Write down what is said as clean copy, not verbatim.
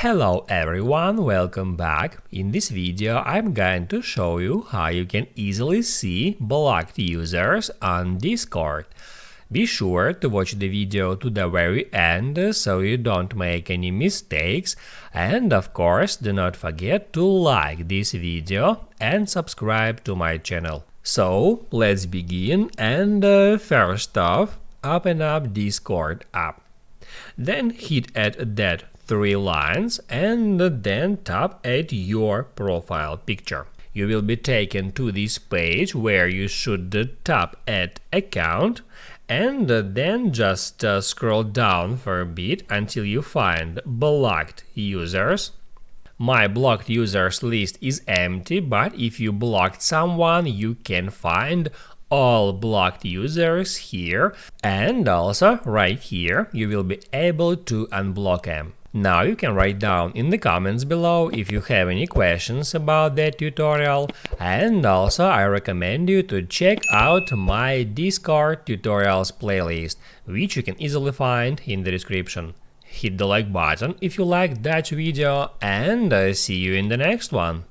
Hello everyone, welcome back. In this video I'm going to show you how you can easily see blocked users on Discord. Be sure to watch the video to the very end so you don't make any mistakes, and of course do not forget to like this video and subscribe to my channel. So let's begin, and first off, open up Discord app. Then hit at that three lines and then tap at your profile picture. You will be taken to this page where you should tap at account and then just scroll down for a bit until you find blocked users. My blocked users list is empty, but if you blocked someone, you can find all blocked users here, and also right here you will be able to unblock them. Now you can write down in the comments below if you have any questions about that tutorial, and also I recommend you to check out my Discord tutorials playlist, which you can easily find in the description. Hit the like button if you liked that video, and see you in the next one.